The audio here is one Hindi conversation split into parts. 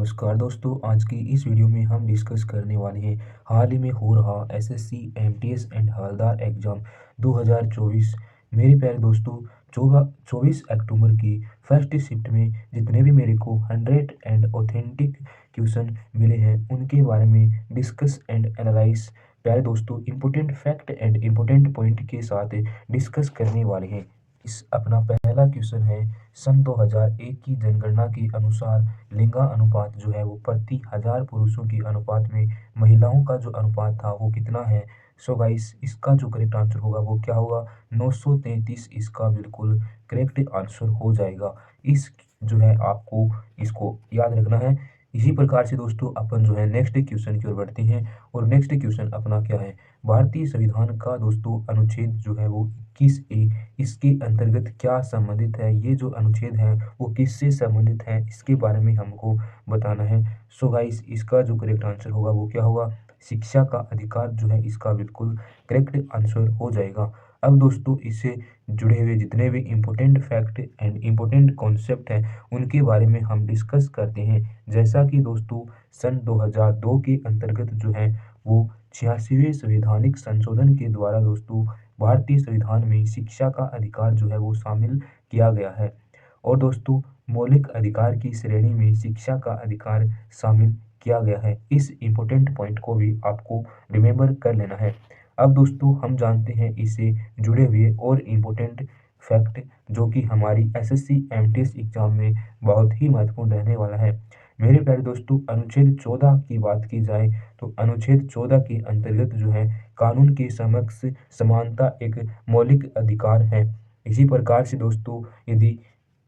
नमस्कार दोस्तों, आज की इस वीडियो में हम डिस्कस करने वाले हैं हाल ही में हो रहा SSC, MTS and havildar exam 2024। मेरे प्यारे दोस्तों, 24 अक्टूबर की फर्स्ट शिफ्ट में जितने भी मेरे को 100 एंड ऑथेंटिक क्वेश्चन मिले हैं उनके बारे में डिस्कस एंड एनालाइज प्यारे दोस्तों important fact and important point के साथ डिस्कस करने वाले हैं। इस अपना पहला क्वेश्चन है, सन 2001 की जनगणना के अनुसार लिंगा अनुपात जो है वो प्रति हजार पुरुषों के अनुपात में महिलाओं का जो अनुपात था वो कितना है। सो गाइस, इसका जो करेक्ट आंसर होगा वो क्या होगा, 933 इसका बिल्कुल करेक्ट आंसर हो जाएगा। इस जो है आपको इसको याद रखना है। इसी प्रकार से दोस्तों अपन जो है नेक्स्ट क्वेश्चन की ओर बढ़ते हैं और नेक्स्ट क्वेश्चन अपना क्या है, भारतीय संविधान का दोस्तों अनुच्छेद जो है वो 21A, इसके अंतर्गत क्या संबंधित है। ये जो अनुच्छेद है वो किससे संबंधित है इसके बारे में हमको बताना है। सो गाइस, इसका जो करेक्ट आंसर होगा वो क्या होगा, शिक्षा का अधिकार जो है इसका बिल्कुल करेक्ट आंसर हो जाएगा। अब दोस्तों इससे जुड़े हुए जितने भी important fact and important concept हैं उनके बारे में हम डिस्कस करते हैं। जैसा कि दोस्तों सन 2002 के अंतर्गत जो है वो 86वें संवैधानिक संशोधन के द्वारा दोस्तों भारतीय संविधान में शिक्षा का अधिकार जो है वो शामिल किया गया है। और दोस्तों मौलिक अधिकार की श्रेणी में शिक्षा का अधिकार शामिल किया गया है। इस इम्पोर्टेंट पॉइंट को भी आपको रिमेम्बर कर लेना है। अब दोस्तों हम जानते हैं इससे जुड़े हुए और इम्पोर्टेंट फैक्ट जो कि हमारी एसएससी एमटीएस एग्जाम में बहुत ही महत्वपूर्ण रहने वाला है। मेरे प्यारे दोस्तों, अनुच्छेद 14 की बात की जाए तो अनुच्छेद 14 के अंतर्गत जो है कानून के समक्ष समानता एक मौलिक अधिकार है। इसी प्रकार से दोस्तों यदि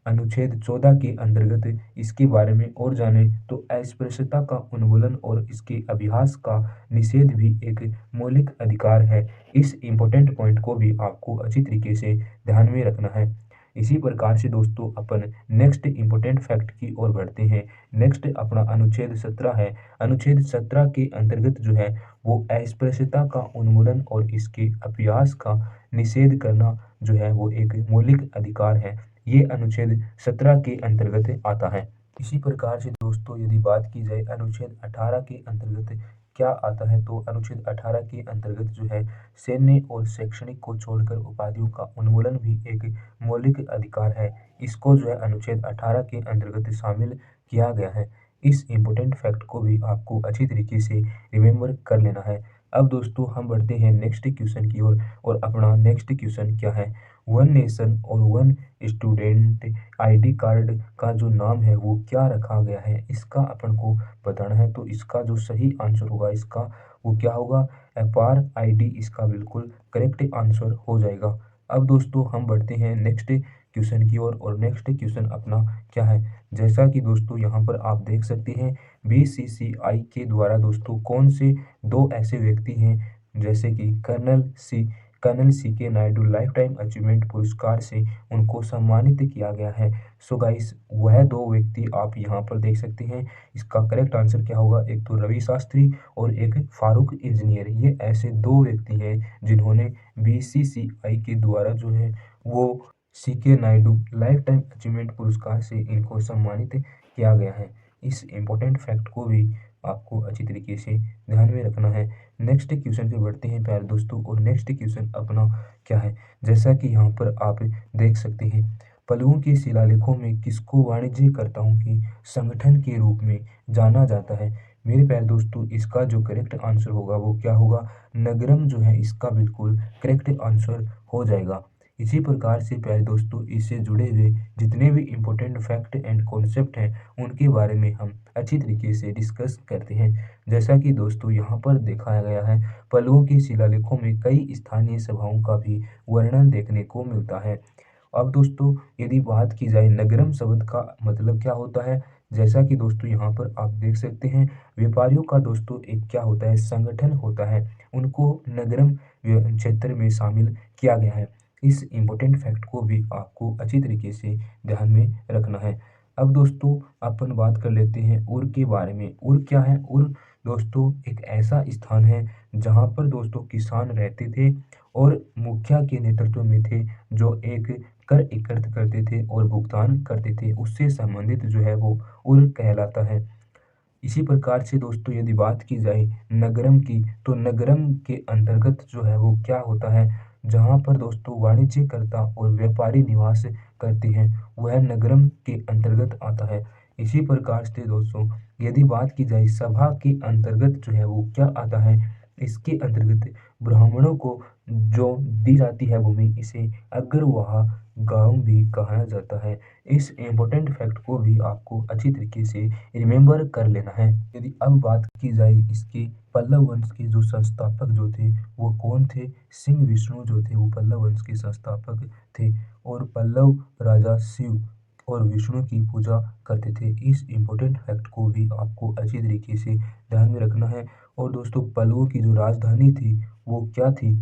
अनुच्छेद 14 के अंतर्गत इसके बारे में और जाने तो अस्पृश्यता का उन्मूलन और इसके अभ्यास का निषेध भी एक मौलिक अधिकार है। इस इम्पोर्टेंट पॉइंट को भी आपको अच्छी तरीके से ध्यान में रखना है। इसी प्रकार से दोस्तों अपन नेक्स्ट इम्पोर्टेंट फैक्ट की ओर बढ़ते हैं। नेक्स्ट अपना अनुच्छेद 17 है। अनुच्छेद 17 के अंतर्गत जो है वो अस्पृश्यता का उन्मूलन और इसके अभ्यास का निषेध करना जो है वो एक मौलिक अधिकार है। ये अनुच्छेद 17 के अंतर्गत आता है। इसी प्रकार से दोस्तों यदि बात की जाए अनुच्छेद 18 के अंतर्गत क्या आता है तो अनुच्छेद 18 के अंतर्गत जो है सैन्य और शैक्षणिक को छोड़कर उपाधियों का उन्मूलन भी एक मौलिक अधिकार है। इसको जो है अनुच्छेद 18 के अंतर्गत शामिल किया गया है। इस इम्पोर्टेंट फैक्ट को भी आपको अच्छी तरीके से रिमेम्बर कर लेना है। अब दोस्तों हम बढ़ते हैं नेक्स्ट क्वेश्चन की ओर और अपना नेक्स्ट क्वेश्चन क्या है, वन नेशन और वन स्टूडेंट आईडी कार्ड का जो नाम है वो क्या रखा गया है, इसका अपन को बताना है। तो इसका जो सही आंसर होगा इसका वो क्या होगा, अपार आईडी इसका बिल्कुल करेक्ट आंसर हो जाएगा। अब दोस्तों हम बढ़ते हैं नेक्स्ट क्वेश्चन की ओर और नेक्स्ट क्वेश्चन अपना क्या है, जैसा कि दोस्तों यहाँ पर आप देख सकते हैं बीसीसीआई के द्वारा दोस्तों कौन से दो ऐसे व्यक्ति हैं जैसे कि कर्नल सी के नायडू लाइफ टाइम अचीवमेंट पुरस्कार से उनको सम्मानित किया गया है। सो गाइस, वह दो व्यक्ति आप यहाँ पर देख सकते हैं। इसका करेक्ट आंसर क्या होगा, एक तो रवि शास्त्री और एक फारूक इंजीनियर। ये ऐसे दो व्यक्ति हैं जिन्होंने बीसीसीआई के द्वारा जो है वो सी के नायडू लाइफ टाइम अचीवमेंट पुरस्कार से इनको सम्मानित किया गया है। इस इम्पोर्टेंट फैक्ट को भी आपको अच्छी तरीके से ध्यान में रखना है। नेक्स्ट क्वेश्चन पे बढ़ते हैं प्यारे दोस्तों और नेक्स्ट क्वेश्चन अपना क्या है, जैसा कि यहाँ पर आप देख सकते हैं, प्लवों के शिलालेखों में किसको वाणिज्यकर्ताओं के संगठन के रूप में जाना जाता है। मेरे प्यारे दोस्तों, इसका जो करेक्ट आंसर होगा वो क्या होगा, नगरम जो है इसका बिल्कुल करेक्ट आंसर हो जाएगा। इसी प्रकार से प्यारे दोस्तों इससे जुड़े हुए जितने भी इम्पोर्टेंट फैक्ट एंड कॉन्सेप्ट हैं उनके बारे में हम अच्छी तरीके से डिस्कस करते हैं। जैसा कि दोस्तों यहाँ पर दिखाया गया है, प्लवों के शिलालेखों में कई स्थानीय सभाओं का भी वर्णन देखने को मिलता है। अब दोस्तों यदि बात की जाए नगरम शब्द का मतलब क्या होता है, जैसा कि दोस्तों यहाँ पर आप देख सकते हैं, व्यापारियों का दोस्तों एक क्या होता है, संगठन होता है, उनको नगरम क्षेत्र में शामिल किया गया है। इस इम्पोर्टेंट फैक्ट को भी आपको अच्छी तरीके से ध्यान में रखना है। अब दोस्तों अपन बात कर लेते हैं उर के बारे में। उर क्या है, उर दोस्तों एक ऐसा स्थान है जहाँ पर दोस्तों किसान रहते थे और मुखिया के नेतृत्व में थे जो एक कर एकत्र करते थे और भुगतान करते थे, उससे संबंधित जो है वो उर कहलाता है। इसी प्रकार से दोस्तों यदि बात की जाए नगरम की, तो नगरम के अंतर्गत जो है वो क्या होता है, जहाँ पर दोस्तों वाणिज्यकर्ता और व्यापारी निवास करते हैं, वह नगरम के अंतर्गत आता है। इसी प्रकार से दोस्तों यदि बात की जाए सभा के अंतर्गत जो है वो क्या आता है, इसके अंतर्गत ब्राह्मणों को जो दी जाती है भूमि, इसे अग्रवाह गांव भी कहा जाता है। इस इम्पोर्टेंट फैक्ट को भी आपको अच्छी तरीके से रिमेंबर कर लेना है। यदि अब बात की जाए इसके पल्लव वंश के जो संस्थापक जो थे वो कौन थे, सिंह विष्णु जो थे वो पल्लव वंश के संस्थापक थे और पल्लव राजा शिव और विष्णु की पूजा करते थे। इस इम्पोर्टेंट फैक्ट को भी आपको अच्छी तरीके से ध्यान में रखना है। और दोस्तों पल्लवों की जो राजधानी थी वो क्या थी,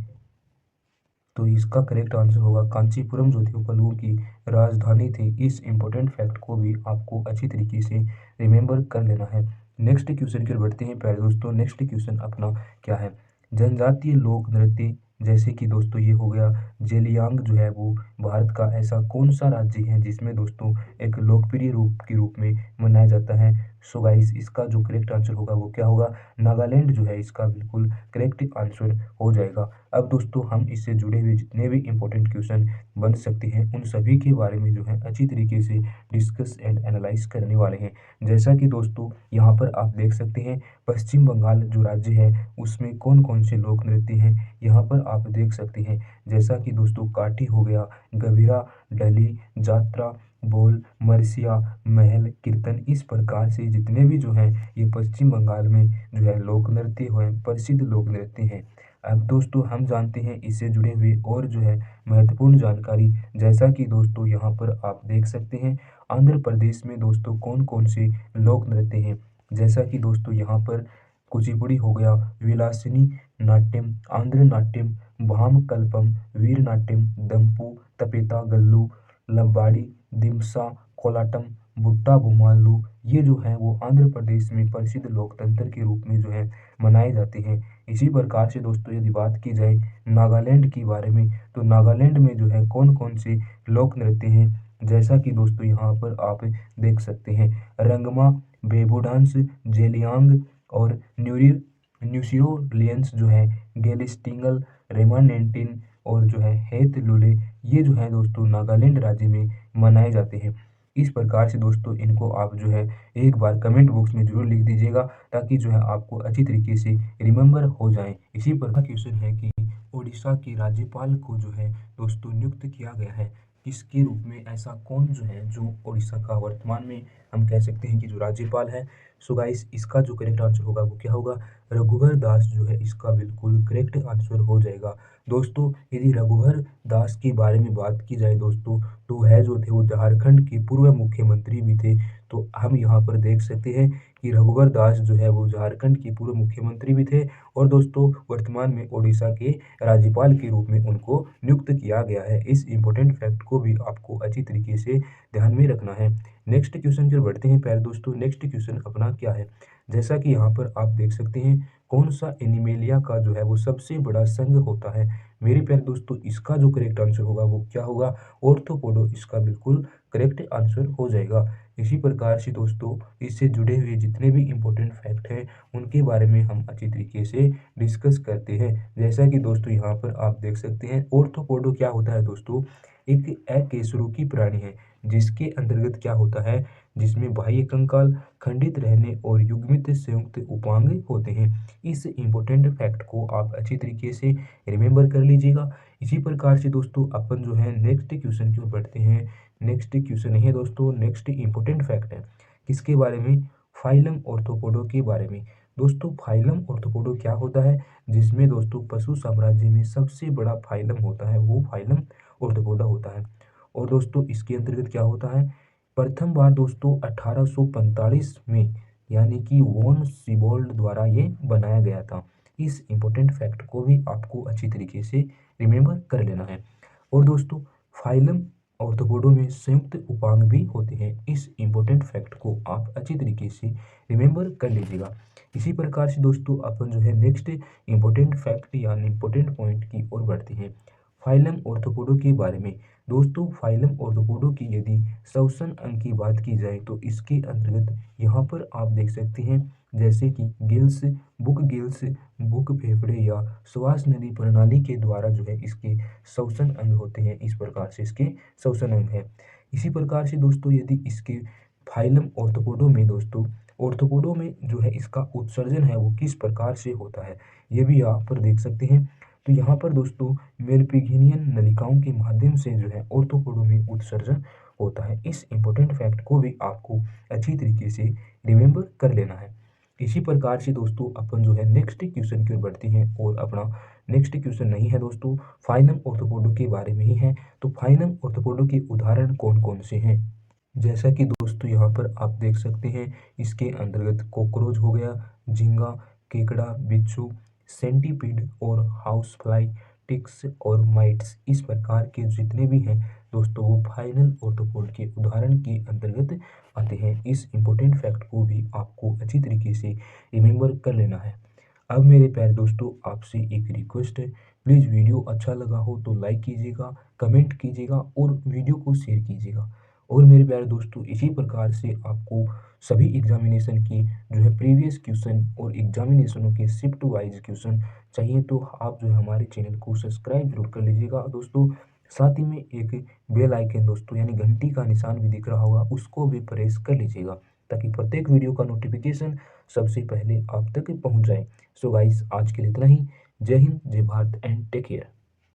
तो इसका करेक्ट आंसर होगा कांचीपुरम जो थी वो पल्लवों की राजधानी थी। इस इम्पोर्टेंट फैक्ट को भी आपको अच्छी तरीके से रिमेंबर कर लेना है। नेक्स्ट क्वेश्चन की ओर बढ़ते हैं प्यारे दोस्तों। नेक्स्ट क्वेश्चन अपना क्या है, जनजातीय लोक नृत्य, जैसे कि दोस्तों ये हो गया जेलियांग जो है वो भारत का ऐसा कौन सा राज्य है जिसमें दोस्तों एक लोकप्रिय रूप के रूप में मनाया जाता है। सो गाइस इसका जो करेक्ट आंसर होगा वो क्या होगा, नागालैंड जो है इसका बिल्कुल करेक्ट आंसर हो जाएगा। अब दोस्तों हम इससे जुड़े हुए जितने भी इम्पोर्टेंट क्वेश्चन बन सकते हैं उन सभी के बारे में जो है अच्छी तरीके से डिस्कस एंड एनालाइज करने वाले हैं। जैसा कि दोस्तों यहाँ पर आप देख सकते हैं पश्चिम बंगाल जो राज्य है उसमें कौन कौन से लोक नृत्य हैं, यहाँ पर आप देख सकते हैं। जैसा कि दोस्तों काठी हो गया, गबीरा, डली, जात्रा, बोल, मरसिया, महल, कीर्तन, इस प्रकार से जितने भी जो हैं ये पश्चिम बंगाल में जो है लोक नृत्य हैं, प्रसिद्ध लोक नृत्य हैं। अब दोस्तों हम जानते हैं इससे जुड़े हुए और जो है महत्वपूर्ण जानकारी, जैसा कि दोस्तों यहाँ पर आप देख सकते हैं आंध्र प्रदेश में दोस्तों कौन कौन से लोक नृत्य हैं। जैसा कि दोस्तों यहाँ पर कुचिपुड़ी हो गया, विलासिनी नाट्यम, आंध्र नाट्यम, भामकल्पम, वीर नाट्यम, दम्पू, तपेता गल्लू, लंबाड़ी, दिमसा, कोलाटम, बुट्टा बुमालू, ये जो है वो आंध्र प्रदेश में प्रसिद्ध लोकतंत्र के रूप में जो है मनाए जाते हैं। इसी प्रकार से दोस्तों यदि बात की जाए नागालैंड के बारे में, तो नागालैंड में जो है कौन कौन से लोक नृत्य हैं, जैसा कि दोस्तों यहाँ पर आप देख सकते हैं रंगमा, बेबू डांस, जेलियांग और न्यूसियोलियंस जो है, गेलिस्टिंगल, रेमानेंटिन और जो है हेत लुले, ये जो है दोस्तों नागालैंड राज्य में मनाए जाते हैं। इस प्रकार से दोस्तों इनको आप जो है एक बार कमेंट बॉक्स में ज़रूर लिख दीजिएगा ताकि जो है आपको अच्छी तरीके से रिमेंबर हो जाए। इसी प्रकार क्वेश्चन है कि उड़ीसा के राज्यपाल को जो है दोस्तों नियुक्त किया गया है किसके रूप में, ऐसा कौन जो है जो उड़ीसा का वर्तमान में हम कह सकते हैं कि जो राज्यपाल है। सो गाइस इसका जो करेक्ट आंसर होगा वो क्या होगा, रघुवर दास जो है इसका बिल्कुल करेक्ट आंसर हो जाएगा। दोस्तों यदि रघुवर दास के बारे में बात की जाए दोस्तों, तो वह जो थे वो झारखंड के पूर्व मुख्यमंत्री भी थे। तो हम यहाँ पर देख सकते हैं कि रघुवर दास जो है वो झारखंड के पूर्व मुख्यमंत्री भी थे और दोस्तों वर्तमान में ओडिशा के राज्यपाल के रूप में उनको नियुक्त किया गया है। इस इम्पोर्टेंट फैक्ट को भी आपको अच्छी तरीके से ध्यान में रखना है। नेक्स्ट क्वेश्चन की ओर बढ़ते हैं प्यारे दोस्तों। नेक्स्ट क्वेश्चन अपना क्या है, जैसा कि यहाँ पर आप देख सकते हैं कौन सा एनिमेलिया का जो है वो सबसे बड़ा संघ होता है। मेरे प्यारे दोस्तों इसका जो करेक्ट आंसर होगा वो क्या होगा, ऑर्थोपोडो इसका बिल्कुल करेक्ट आंसर हो जाएगा। इसी प्रकार से दोस्तों इससे जुड़े हुए जितने भी इम्पोर्टेंट फैक्ट हैं उनके बारे में हम अच्छी तरीके से डिस्कस करते हैं। जैसा कि दोस्तों यहाँ पर आप देख सकते हैं ऑर्थोपोडो क्या होता है दोस्तों, एक अकशेरुकी प्राणी है जिसके अंतर्गत क्या होता है, जिसमें बाह्य कंकाल खंडित रहने और युग्मित संयुक्त उपांग होते हैं। इस इम्पोर्टेंट फैक्ट को आप अच्छी तरीके से रिमेंबर कर लीजिएगा। इसी प्रकार से दोस्तों अपन जो है नेक्स्ट क्वेश्चन की ओर बढ़ते हैं। नेक्स्ट क्वेश्चन है दोस्तों, नेक्स्ट इम्पोर्टेंट फैक्ट है किसके बारे में, फाइलम ऑर्थोपोडो के बारे में। दोस्तों फाइलम ऑर्थोपोडो क्या होता है, जिसमें दोस्तों पशु साम्राज्य में सबसे बड़ा फाइलम होता है वो फाइलम ऑर्थोपोडा होता है। और दोस्तों इसके अंतर्गत क्या होता है, प्रथम बार दोस्तों 1845 में यानी कि वॉन सीबोल्ड द्वारा ये बनाया गया था। इस इम्पोर्टेंट फैक्ट को भी आपको अच्छी तरीके से रिमेंबर कर लेना है। और दोस्तों फाइलम ऑर्थोपोडो में संयुक्त उपांग भी होते हैं। इस इम्पोर्टेंट फैक्ट को आप अच्छी तरीके से रिमेंबर कर लीजिएगा। इसी प्रकार से दोस्तों अपन जो है नेक्स्ट इम्पोर्टेंट फैक्ट यानी इम्पोर्टेंट पॉइंट की ओर बढ़ते हैं। फाइलम ऑर्थोपोडो के बारे में दोस्तों फाइलम ऑर्थोपोडा की यदि श्वसन अंग की बात की जाए तो इसके अंतर्गत यहाँ पर आप देख सकते हैं जैसे कि गिल्स, बुक फेफड़े या श्वास नली प्रणाली के द्वारा जो है इसके श्वसन अंग होते हैं। इस प्रकार से इसके श्वसन अंग है। इसी प्रकार से दोस्तों यदि इसके फाइलम ऑर्थोपोडा में दोस्तों ऑर्थोपोडा में जो है इसका उत्सर्जन है वो किस प्रकार से होता है, ये भी यहाँ पर देख सकते हैं। तो यहाँ पर दोस्तों मेलपिघियन नलिकाओं के माध्यम से जो है ऑर्थोपोडा में उत्सर्जन होता है। इस इम्पोर्टेंट फैक्ट को भी आपको अच्छी तरीके से रिमेंबर कर लेना है। इसी प्रकार से दोस्तों अपन जो है नेक्स्ट क्वेश्चन की ओर बढ़ते हैं और अपना नेक्स्ट क्वेश्चन नहीं है दोस्तों, फाइलम ऑर्थोपोडा के बारे में ही है। तो फाइलम ऑर्थोपोडा के उदाहरण कौन कौन से हैं, जैसा कि दोस्तों यहाँ पर आप देख सकते हैं इसके अंतर्गत कॉकरोच हो गया, झींगा, केकड़ा, बिच्छू, सेंटीपीड और हाउस फ्लाई, टिक्स और माइट्स, इस प्रकार के जितने भी हैं दोस्तों वो फाइलम ऑर्थोपोडा के उदाहरण के अंतर्गत आते हैं। इस इम्पोर्टेंट फैक्ट को भी आपको अच्छी तरीके से रिमेंबर कर लेना है। अब मेरे प्यारे दोस्तों आपसे एक रिक्वेस्ट है, प्लीज़ वीडियो अच्छा लगा हो तो लाइक कीजिएगा, कमेंट कीजिएगा और वीडियो को शेयर कीजिएगा। और मेरे प्यारे दोस्तों इसी प्रकार से आपको सभी एग्जामिनेशन की जो है प्रीवियस क्वेश्चन और एग्जामिनेशनों के शिफ्ट वाइज क्वेश्चन चाहिए तो आप जो है हमारे चैनल को सब्सक्राइब जरूर कर लीजिएगा दोस्तों। साथ ही में एक बेल आइकन दोस्तों यानी घंटी का निशान भी दिख रहा होगा, उसको भी प्रेस कर लीजिएगा ताकि प्रत्येक वीडियो का नोटिफिकेशन सबसे पहले आप तक पहुंच जाए। सो गाइस आज के लिए इतना ही। जय हिंद, जय भारत एंड टेक केयर।